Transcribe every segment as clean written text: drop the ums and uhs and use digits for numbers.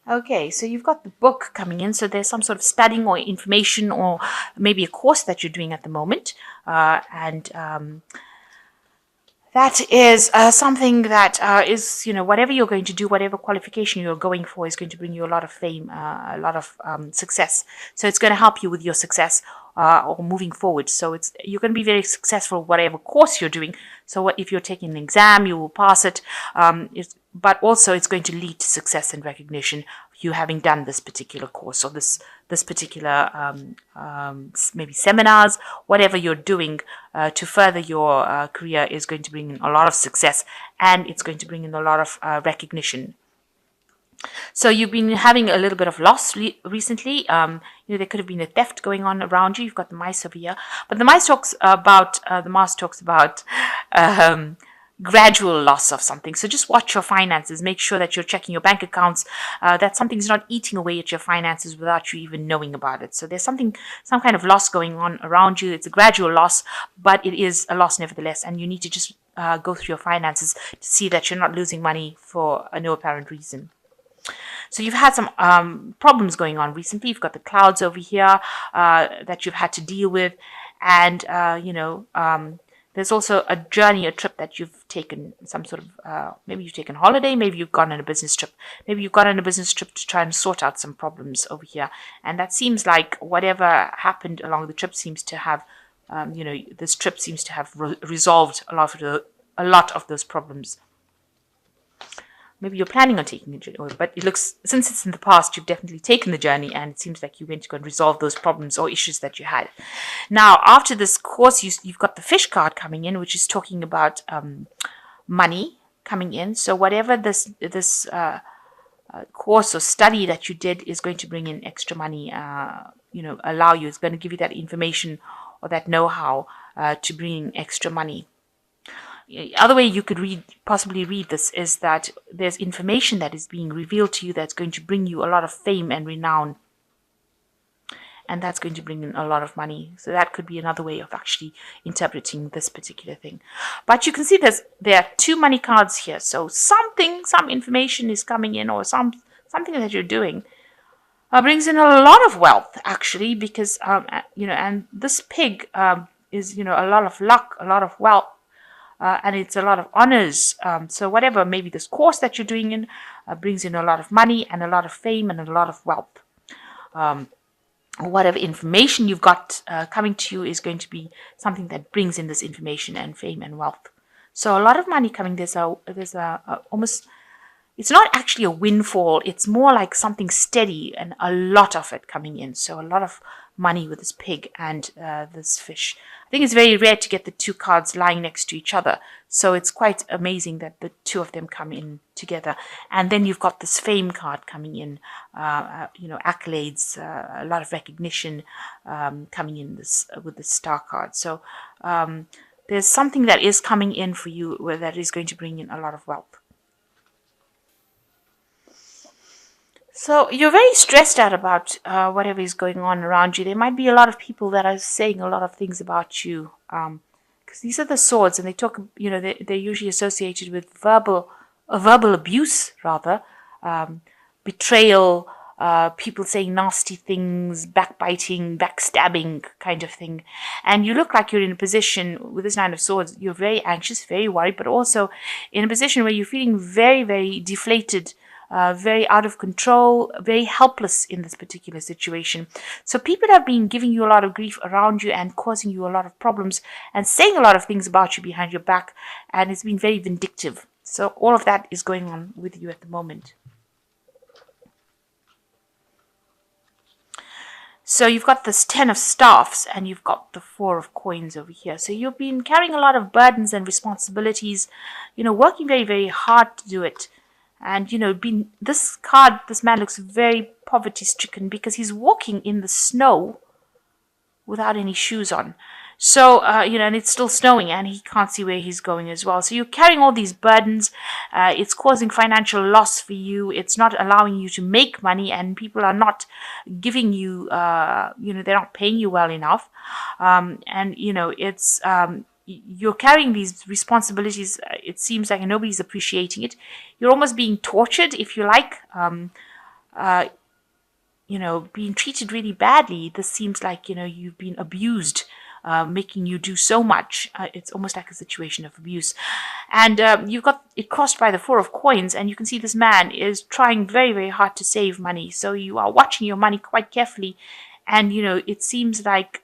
Okay, so you've got the book coming in. So there's some sort of studying or information or maybe a course that you're doing at the moment. And that is something that is, whatever you're going to do, whatever qualification you're going for is going to bring you a lot of fame, a lot of success. So it's going to help you with your success or moving forward. So you're going to be very successful whatever course you're doing. So if you're taking an exam, you will pass it. But also it's going to lead to success and recognition, you having done this particular course or this particular maybe seminars, whatever you're doing to further your career is going to bring in a lot of success, and it's going to bring in a lot of recognition. So you've been having a little bit of loss recently. There could have been a theft going on around you. You've got the mice over here, but the mice talks about gradual loss of something. So just watch your finances. Make sure that you're checking your bank accounts, that something's not eating away at your finances without you even knowing about it. So there's some kind of loss going on around you. It's a gradual loss, but it is a loss nevertheless. And you need to just go through your finances to see that you're not losing money for no apparent reason. So you've had some problems going on recently. You've got the clouds over here that you've had to deal with. And, there's also a journey, a trip that you've taken, some sort of, maybe you've taken holiday, maybe you've gone on a business trip. Maybe you've gone on a business trip to try and sort out some problems over here. And that seems like whatever happened along the trip seems to have, this trip seems to have resolved a lot of those problems. Maybe you're planning on taking a journey, but it looks, since it's in the past, you've definitely taken the journey, and it seems like you went to go and resolve those problems or issues that you had. Now, after this course, you've got the fish card coming in, which is talking about money coming in. So whatever this course or study that you did is going to bring in extra money, allow you, it's going to give you that information or that know-how to bring in extra money. Other way you could possibly read this is that there's information that is being revealed to you that's going to bring you a lot of fame and renown, and that's going to bring in a lot of money. So that could be another way of actually interpreting this particular thing. But you can see there are two money cards here. So some information is coming in, or something that you're doing brings in a lot of wealth, actually, because and this pig is a lot of luck, a lot of wealth. And it's a lot of honors. So whatever, maybe this course that you're doing in brings in a lot of money and a lot of fame and a lot of wealth. Whatever information you've got coming to you is going to be something that brings in this information and fame and wealth. So a lot of money coming. There's almost, it's not actually a windfall. It's more like something steady and a lot of it coming in. So a lot of money with this pig and this fish. I think it's very rare to get the two cards lying next to each other. So it's quite amazing that the two of them come in together. And then you've got this fame card coming in, accolades, a lot of recognition coming in with the star card. So there's something that is coming in for you that is going to bring in a lot of wealth. So you're very stressed out about whatever is going on around you. There might be a lot of people that are saying a lot of things about you, because these are the swords, and they talk. They're usually associated with verbal abuse, rather, betrayal, people saying nasty things, backbiting, backstabbing, kind of thing. And you look like you're in a position with this Nine of Swords. You're very anxious, very worried, but also in a position where you're feeling very, very deflated. Very out of control, very helpless in this particular situation. So people have been giving you a lot of grief around you and causing you a lot of problems and saying a lot of things about you behind your back, and it's been very vindictive. So all of that is going on with you at the moment. So you've got this 10 of Staffs and you've got the 4 of Coins over here. So you've been carrying a lot of burdens and responsibilities, working very, very hard to do it. And, this man looks very poverty-stricken because he's walking in the snow without any shoes on. So, and it's still snowing and he can't see where he's going as well. So you're carrying all these burdens. It's causing financial loss for you. It's not allowing you to make money, and people are not giving you, they're not paying you well enough. You're carrying these responsibilities. It seems like nobody's appreciating it. You're almost being tortured, if you like. being treated really badly. This seems like, you've been abused, making you do so much. It's almost like a situation of abuse. And you've got it crossed by the Four of Coins, and you can see this man is trying very, very hard to save money. So you are watching your money quite carefully. And, it seems like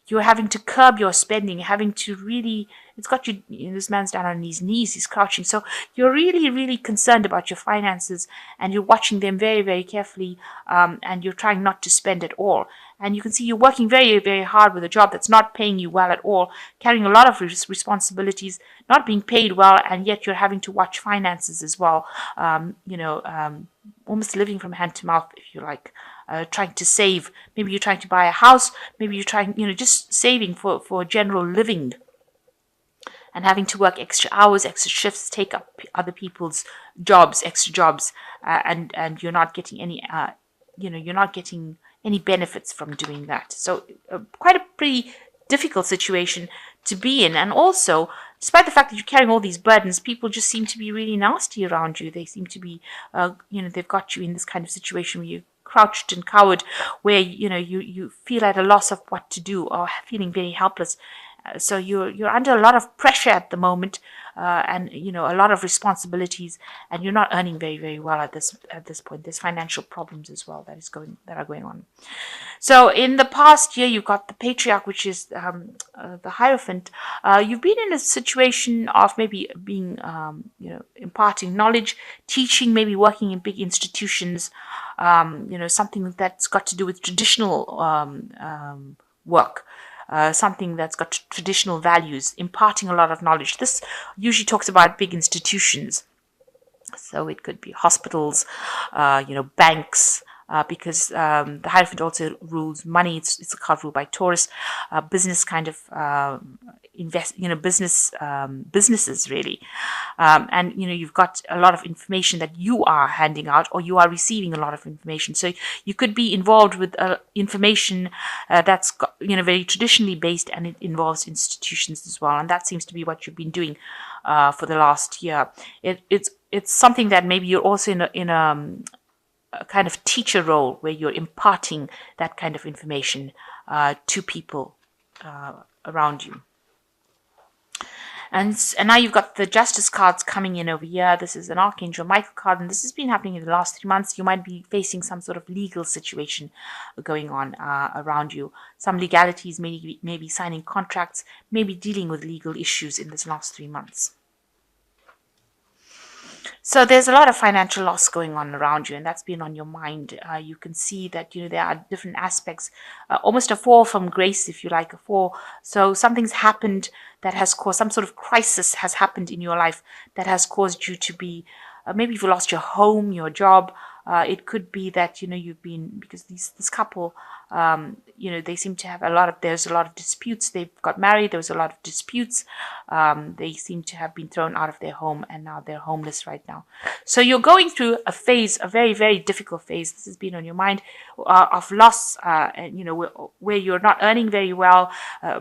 you're having to curb your spending, having to really, it's got you, this man's down on his knees, he's crouching. So you're really, really concerned about your finances, and you're watching them very, very carefully, and you're trying not to spend at all. And you can see you're working very, very hard with a job that's not paying you well at all, carrying a lot of responsibilities, not being paid well, and yet you're having to watch finances as well. Almost living from hand to mouth, if you like. Trying to save. Maybe you're trying to buy a house. Maybe you're trying, just saving for general living, and having to work extra hours, extra shifts, take up other people's jobs, extra jobs, and you're not getting any, you're not getting any benefits from doing that. So quite a pretty difficult situation to be in. And also, despite the fact that you're carrying all these burdens, people just seem to be really nasty around you. They seem to be, they've got you in this kind of situation where you're crouched and cowered, where you feel at a loss of what to do, or feeling very helpless. So you're under a lot of pressure at the moment, and a lot of responsibilities, and you're not earning very, very well at this point. There's financial problems as well that are going on. So in the past year, you've got the Patriarch, which is the Hierophant. You've been in a situation of maybe being, imparting knowledge, teaching, maybe working in big institutions, something that's got to do with traditional work. Something that's got traditional values, imparting a lot of knowledge. This usually talks about big institutions. So it could be hospitals, banks, because the Hierophant also rules money. It's a card ruled by Taurus. Business kind of businesses really, and you've got a lot of information that you are handing out, or you are receiving a lot of information. So you could be involved with information that's very traditionally based, and it involves institutions as well. And that seems to be what you've been doing for the last year. It's something that maybe you're also in a kind of teacher role, where you're imparting that kind of information to people around you. And now you've got the Justice cards coming in over here. This is an Archangel Michael card, and this has been happening in the last 3 months. You might be facing some sort of legal situation going on around you. Some legalities, maybe signing contracts, maybe dealing with legal issues in this last 3 months. So there's a lot of financial loss going on around you, and that's been on your mind. You can see that there are different aspects, almost a fall from grace, if you like, a fall. So something's happened that has caused, some sort of crisis has happened in your life that has caused you to be, maybe you've lost your home, your job. It could be that you've been, because this couple, they seem to have there's a lot of disputes. They've got married, there was a lot of disputes. They seem to have been thrown out of their home, and now they're homeless right now. So you're going through a phase, a very, very difficult phase. This has been on your mind, of loss, and where you're not earning very well.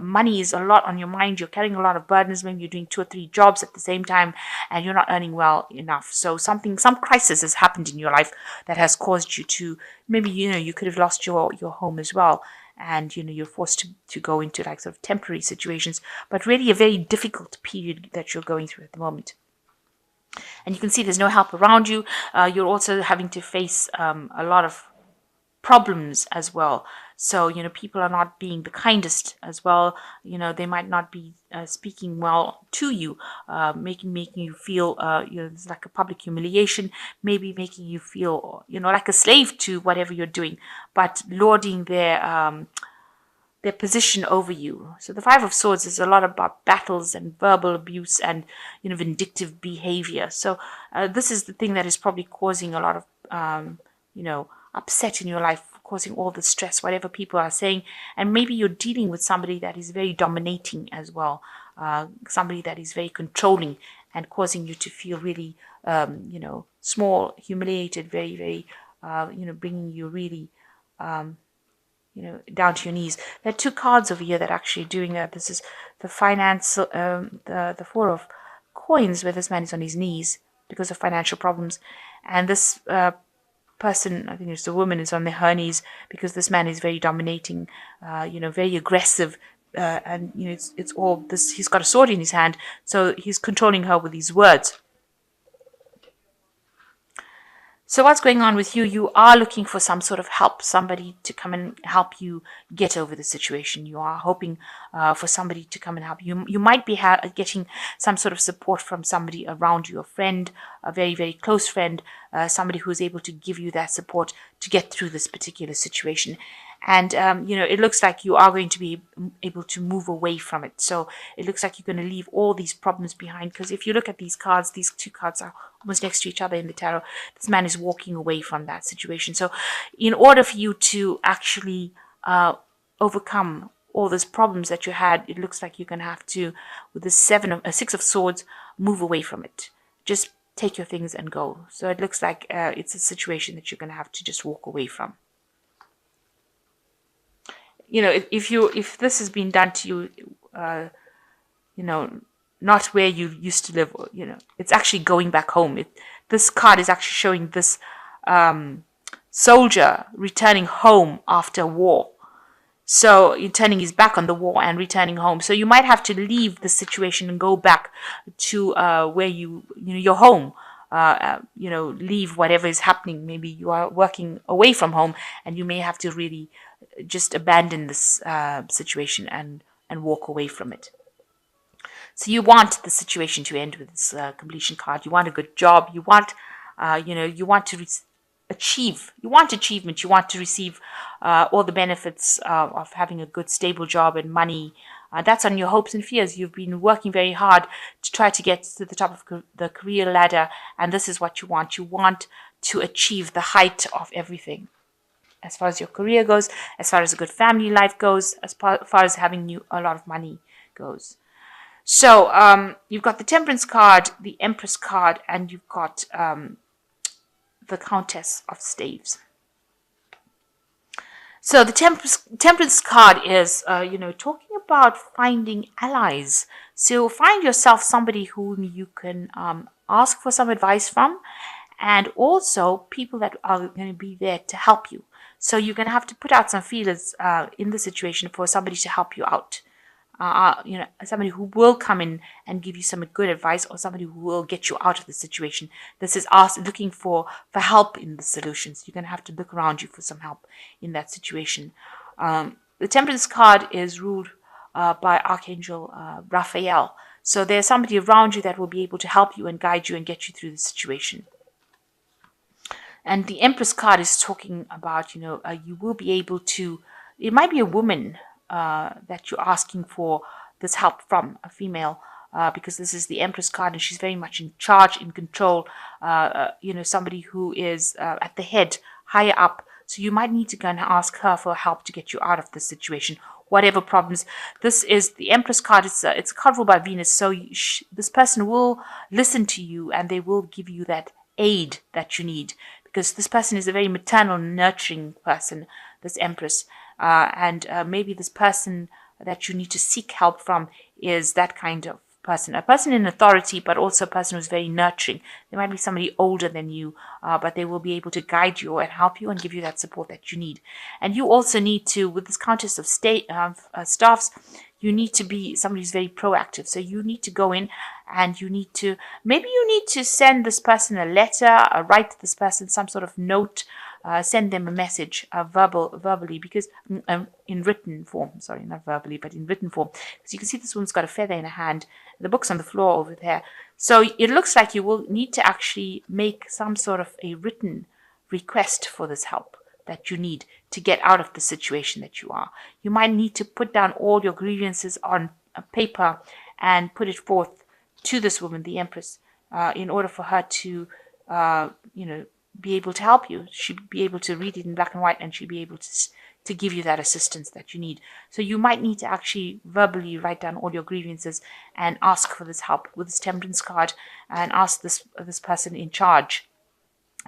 Money is a lot on your mind. You're carrying a lot of burdens. Maybe you're doing 2 or 3 jobs at the same time, and you're not earning well enough. So some crisis has happened in your life that has caused you to, maybe you could have lost your home as well, and you're forced to go into like sort of temporary situations, but really a very difficult period that you're going through at the moment. And you can see there's no help around you. You're also having to face a lot of problems as well. So people are not being the kindest as well. They might not be speaking well to you, making you feel it's like a public humiliation, maybe making you feel like a slave to whatever you're doing, but lording their position over you. So the Five of Swords is a lot about battles and verbal abuse and vindictive behavior. So this is the thing that is probably causing a lot of upset in your life, causing all the stress, whatever people are saying. And maybe you're dealing with somebody that is very dominating as well, somebody that is very controlling and causing you to feel really small, humiliated, very, very bringing you really down to your knees. There are 2 cards over here that are actually doing that. This is the finance, the Four of Coins, where this man is on his knees because of financial problems, and this person, I think it's the woman, is on her knees because this man is very dominating, very aggressive. And it's all this. He's got a sword in his hand, so he's controlling her with these words. So what's going on with you? You are looking for some sort of help, somebody to come and help you get over the situation. You are hoping for somebody to come and help you. You might be getting some sort of support from somebody around you, a friend, a very, very close friend, somebody who is able to give you that support to get through this particular situation. And, it looks like you are going to be able to move away from it. So it looks like you're going to leave all these problems behind. Because if you look at these cards, these two cards are almost next to each other in the tarot. This man is walking away from that situation. So in order for you to actually overcome all those problems that you had, it looks like you're going to have to, with the Six of Swords, move away from it. Just take your things and go. So it looks like it's a situation that you're going to have to just walk away from. If this has been done to you, not where you used to live, it's actually going back home. This card is actually showing this soldier returning home after war. So you're turning his back on the war and returning home. So you might have to leave the situation and go back to where your home. Leave whatever is happening. Maybe you are working away from home and you may have to really just abandon this situation and walk away from it. So you want the situation to end with this completion card. You want a good job. You want, you want to achieve. You want achievement. You want to receive all the benefits of having a good, stable job and money. That's on your hopes and fears. You've been working very hard to try to get to the top of the career ladder, and this is what you want. You want to achieve the height of everything. As far as your career goes, as far as a good family life goes, as far as having a lot of money goes. So you've got the Temperance card, the Empress card, and you've got the Countess of Staves. So the Temperance card is, talking about finding allies. So find yourself somebody whom you can ask for some advice from, and also people that are going to be there to help you. So you're going to have to put out some feelers in the situation for somebody to help you out. Somebody who will come in and give you some good advice, or somebody who will get you out of the situation. This is us looking for help in the solutions. You're going to have to look around you for some help in that situation. The Temperance card is ruled by Archangel Raphael. So there's somebody around you that will be able to help you and guide you and get you through the situation. And the Empress card is talking about, you will be able to, it might be a woman that you're asking for this help from, a female, because this is the Empress card and she's very much in charge, in control, somebody who is at the head, higher up. So you might need to go and ask her for help to get you out of this situation, whatever problems. This is the Empress card. It's a card ruled by Venus. So this person will listen to you and they will give you that aid that you need, because this person is a very maternal, nurturing person, this Empress. And maybe this person that you need to seek help from is that kind of person, a person in authority, but also a person who's very nurturing. There might be somebody older than you, but they will be able to guide you and help you and give you that support that you need. And you also need to, with this Countess of Staffs, you need to be somebody who's very proactive. So you need to go in and maybe you need to send this person a letter, write to this person some sort of note, send them a message, verbally, because in written form, sorry, not verbally, but in written form. Because you can see this woman's got a feather in her hand. The book's on the floor over there. So it looks like you will need to actually make some sort of a written request for this help that you need to get out of the situation that you are. You might need to put down all your grievances on a paper and put it forth to this woman, the Empress, in order for her to, be able to help you. She'd be able to read it in black and white, and she'd be able to give you that assistance that you need. So you might need to actually verbally write down all your grievances and ask for this help with this Temperance card, and ask this person in charge,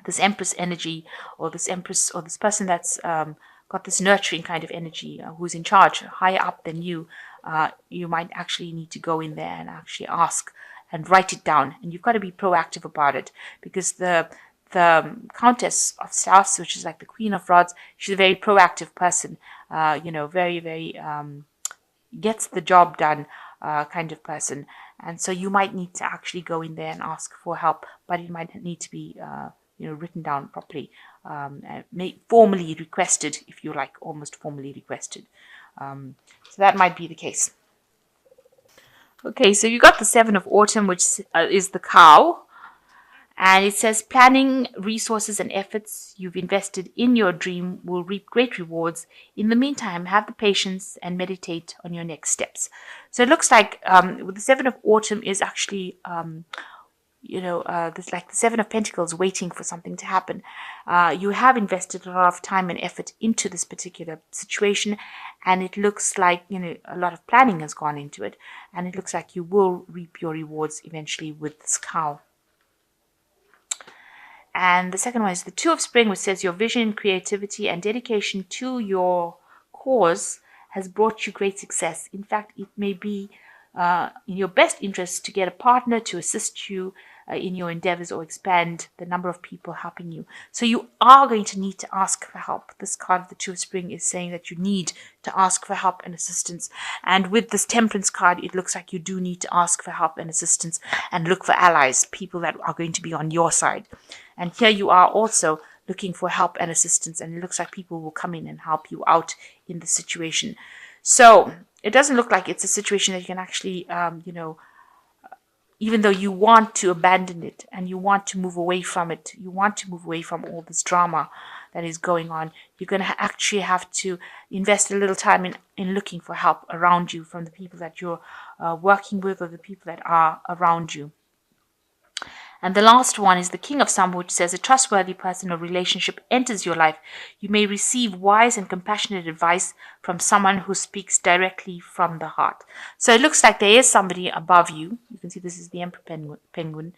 this Empress energy, or this Empress, or this person that's got this nurturing kind of energy, who's in charge, higher up than you. You might actually need to go in there and actually ask and write it down. And you've got to be proactive about it, because the the Countess of Staffs, which is like the Queen of Rods, she's a very proactive person, very, very gets the job done kind of person. And so you might need to actually go in there and ask for help, but it might need to be written down properly, formally requested, if you like, almost formally requested. So that might be the case. Okay, so you got the Seven of Autumn, which is the cow. And it says planning, resources, and efforts you've invested in your dream will reap great rewards. In the meantime, have the patience and meditate on your next steps. So it looks like with the Seven of Autumn is actually, there's like the Seven of Pentacles waiting for something to happen. You have invested a lot of time and effort into this particular situation, and it looks like, a lot of planning has gone into it, and it looks like you will reap your rewards eventually with this cow. And the second one is the Two of Spring, which says your vision, creativity, and dedication to your cause has brought you great success. In fact, it may be in your best interest to get a partner to assist you in your endeavors or expand the number of people helping you. So you are going to need to ask for help. This card of the Two of Spring is saying that you need to ask for help and assistance. And with this Temperance card, it looks like you do need to ask for help and assistance and look for allies, people that are going to be on your side. And here you are also looking for help and assistance, and it looks like people will come in and help you out in the situation. So it doesn't look like it's a situation that you can actually, even though you want to abandon it and you want to move away from it, you want to move away from all this drama that is going on, you're going to actually have to invest a little time in looking for help around you from the people that you're working with or the people that are around you. And the last one is the King of Samba, which says a trustworthy person or relationship enters your life. You may receive wise and compassionate advice from someone who speaks directly from the heart. So it looks like there is somebody above you. You can see this is the Emperor Penguin.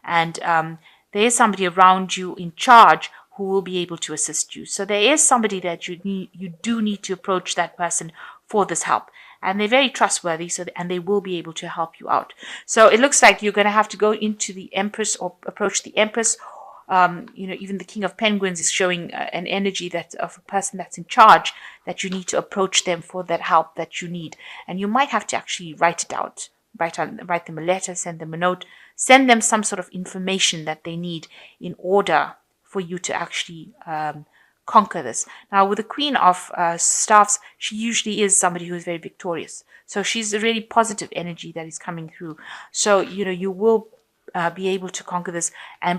And there is somebody around you in charge who will be able to assist you. So there is somebody that you do need to approach that person for this help. And they're very trustworthy, and they will be able to help you out. So it looks like you're going to have to go into the Empress or approach the Empress. Even the King of Penguins is showing an energy that of a person that's in charge, that you need to approach them for that help that you need. And you might have to actually write it out, write them a letter, send them a note, send them some sort of information that they need in order for you to actually conquer this. Now, with the Queen of Staffs, she usually is somebody who is very victorious. So she's a really positive energy that is coming through. So, you will be able to conquer this,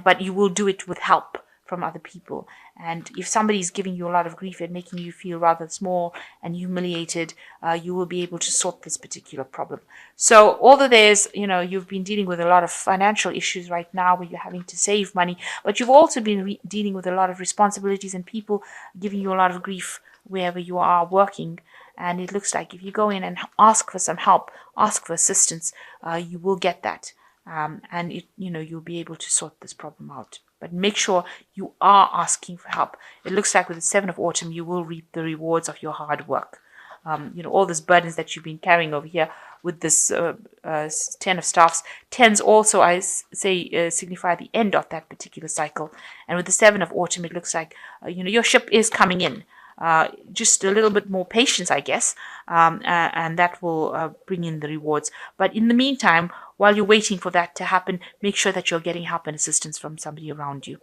but you will do it with help from other people. And if somebody is giving you a lot of grief and making you feel rather small and humiliated, you will be able to sort this particular problem. So although you've been dealing with a lot of financial issues right now where you're having to save money, but you've also been dealing with a lot of responsibilities and people giving you a lot of grief wherever you are working. And it looks like if you go in and ask for some help, ask for assistance, you will get that. And you'll be able to sort this problem out. But make sure you are asking for help. It looks like with the Seven of Autumn, you will reap the rewards of your hard work. All those burdens that you've been carrying over here with this Ten of Staffs. Tens also, I say, signify the end of that particular cycle. And with the Seven of Autumn, it looks like, your ship is coming in. Just a little bit more patience, I guess, and that will bring in the rewards. But in the meantime, while you're waiting for that to happen, make sure that you're getting help and assistance from somebody around you.